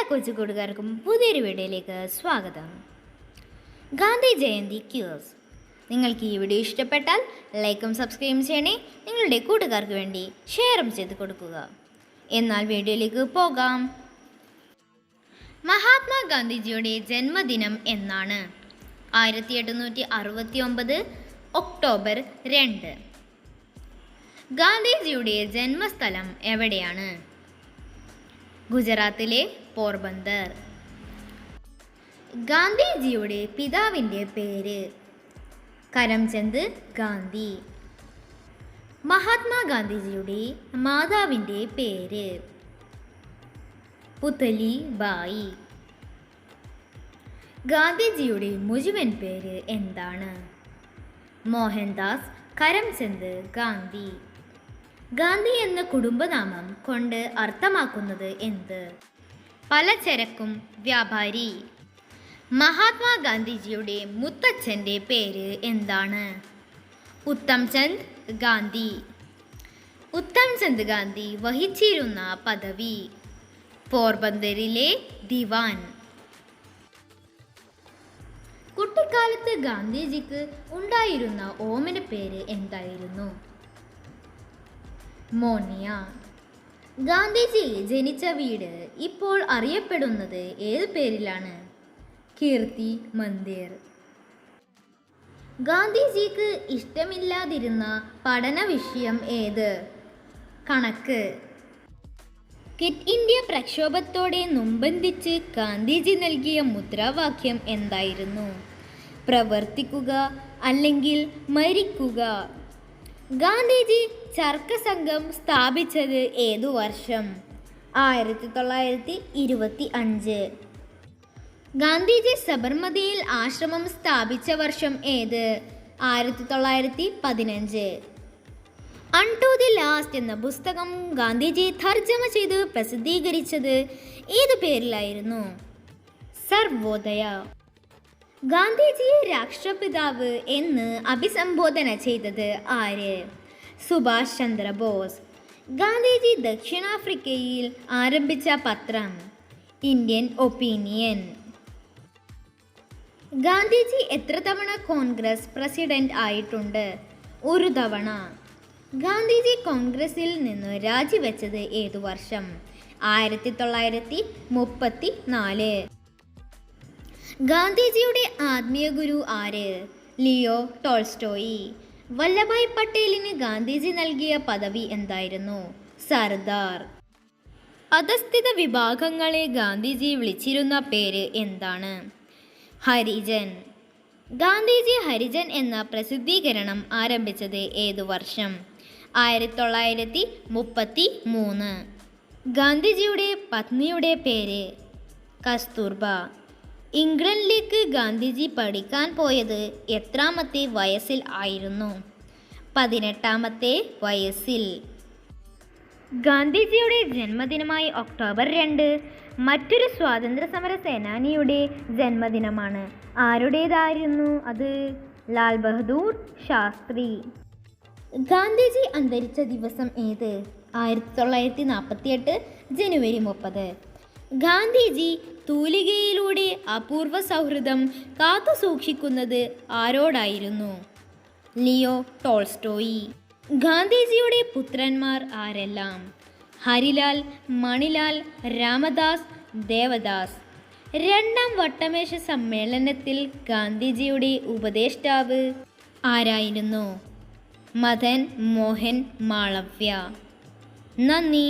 കൊച്ചു കൂട്ടുകാർക്കും പുതിയൊരു വീഡിയോയിലേക്ക് സ്വാഗതം. ഗാന്ധി ജയന്തി ക്യൂസ്. നിങ്ങൾക്ക് ഈ വീഡിയോ ഇഷ്ടപ്പെട്ടാൽ ലൈക്കും സബ്സ്ക്രൈബും ചെയ്യണേ. നിങ്ങളുടെ കൂട്ടുകാർക്ക് വേണ്ടി ഷെയറും ചെയ്ത് കൊടുക്കുക. എന്നാൽ വീഡിയോയിലേക്ക് പോകാം. മഹാത്മാഗാന്ധിജിയുടെ ജന്മദിനം എന്നാണ്? 1869 ഒക്ടോബർ 2. ഗാന്ധിജിയുടെ ജന്മസ്ഥലം എവിടെയാണ്? ഗുജറാത്തിലെ പോർബന്ദർ. ഗാന്ധിജിയുടെ പിതാവിൻ്റെ പേര്? കരംചന്ദ് ഗാന്ധി. മഹാത്മാഗാന്ധിജിയുടെ മാതാവിൻ്റെ പേര്? പുതലി ബായി. ഗാന്ധിജിയുടെ മുഴുവൻ പേര് എന്താണ്? മോഹൻദാസ് കരംചന്ദ് ഗാന്ധി. ഗാന്ധി എന്ന കുടുംബനാമം കൊണ്ട് അർത്ഥമാക്കുന്നത് എന്ത്? പലചരക്കും വ്യാപാരി. മഹാത്മാഗാന്ധിജിയുടെ മുത്തച്ഛൻ്റെ പേര് എന്താണ്? ഉത്തംചന്ദ് ഗാന്ധി. ഉത്തംചന്ദ് ഗാന്ധി വഹിച്ചിരുന്ന പദവി? പോർബന്ദറിലെ ദിവാൻ. കുട്ടിക്കാലത്ത് ഗാന്ധിജിക്ക് ഉണ്ടായിരുന്ന ഓമന പേര് എന്തായിരുന്നു? മോനിയ. ഗാന്ധിജി ജനിച്ച വീട് ഇപ്പോൾ അറിയപ്പെടുന്നത് ഏത് പേരിലാണ്? കീർത്തി മന്ദിർ. ഗാന്ധിജിക്ക് ഇഷ്ടമില്ലാതിരുന്ന പഠന വിഷയം ഏത്? കണക്ക്. ക്വിറ്റ് ഇന്ത്യ പ്രക്ഷോഭത്തോടനുബന്ധിച്ച് ഗാന്ധിജി നൽകിയ മുദ്രാവാക്യം എന്തായിരുന്നു? പ്രവർത്തിക്കുക അല്ലെങ്കിൽ മരിക്കുക. ഗാന്ധിജി ചർക്ക സംഘം സ്ഥാപിച്ചത് ഏതു വർഷം? 1925. ഗാന്ധിജി സബർമതിയിൽ ആശ്രമം സ്ഥാപിച്ച വർഷം ഏത്? 1915. അൺടു ദി ലാസ്റ്റ് എന്ന പുസ്തകം ഗാന്ധിജി തർജ്ജമ ചെയ്ത് പ്രസിദ്ധീകരിച്ചത് ഏത് പേരിലായിരുന്നു? സർവോദയ. ഗാന്ധിജിയെ രാഷ്ട്രപിതാവ് എന്ന് അഭിസംബോധന ചെയ്തത് ആര്? സുഭാഷ് ചന്ദ്രബോസ്. ഗാന്ധിജി ദക്ഷിണാഫ്രിക്കയിൽ ആരംഭിച്ച പത്രം? Indian opinion. ഗാന്ധിജി എത്ര തവണ കോൺഗ്രസ് പ്രസിഡന്റ് ആയിട്ടുണ്ട്? ഒരു തവണ. ഗാന്ധിജി കോൺഗ്രസിൽ നിന്ന് രാജിവെച്ചത് ഏതു വർഷം? 1934. ഗാന്ധിജിയുടെ ആത്മീയ ഗുരു ആര്? Leo Tolstoy. വല്ലഭായ് പട്ടേലിന് ഗാന്ധിജി നൽകിയ പദവി എന്തായിരുന്നു? സർദാർ. അധസ്ഥിത വിഭാഗങ്ങളെ ഗാന്ധിജി വിളിച്ചിരുന്ന പേര് എന്താണ്? ഹരിജൻ. ഗാന്ധിജി ഹരിജൻ എന്ന പ്രസിദ്ധീകരണം ആരംഭിച്ചത് ഏതു വർഷം? 1933. ഗാന്ധിജിയുടെ പത്നിയുടെ പേര്? കസ്തൂർബ. ഇംഗ്ലണ്ടിലേക്ക് ഗാന്ധിജി പഠിക്കാൻ പോയത് എത്രാമത്തെ വയസ്സിൽ ആയിരുന്നു? 18ാമത്തെ വയസ്സിൽ. ഗാന്ധിജിയുടെ ജന്മദിനമായി ഒക്ടോബർ 2 മറ്റൊരു സ്വാതന്ത്ര്യ സമര സേനാനിയുടെ ജന്മദിനമാണ്. ആരുടേതായിരുന്നു അത്? ലാൽ ബഹദൂർ ശാസ്ത്രി. ഗാന്ധിജി അന്തരിച്ച ദിവസം ഏത്? 1948 ജനുവരി 30. ഗാന്ധിജി തൂലികയിലൂടെ അപൂർവ സൗഹൃദം കാത്തു സൂക്ഷിക്കുന്നത് ആരോടായിരുന്നു? Leo Tolstoy. ഗാന്ധിജിയുടെ പുത്രന്മാർ ആരെല്ലാം? ഹരിലാൽ, മണിലാൽ, രാമദാസ്, ദേവദാസ്. രണ്ടാം വട്ടമേശ സമ്മേളനത്തിൽ ഗാന്ധിജിയുടെ ഉപദേഷ്ടാവ് ആരായിരുന്നു? മദൻ മോഹൻ മാളവ്യ. നന്ദി.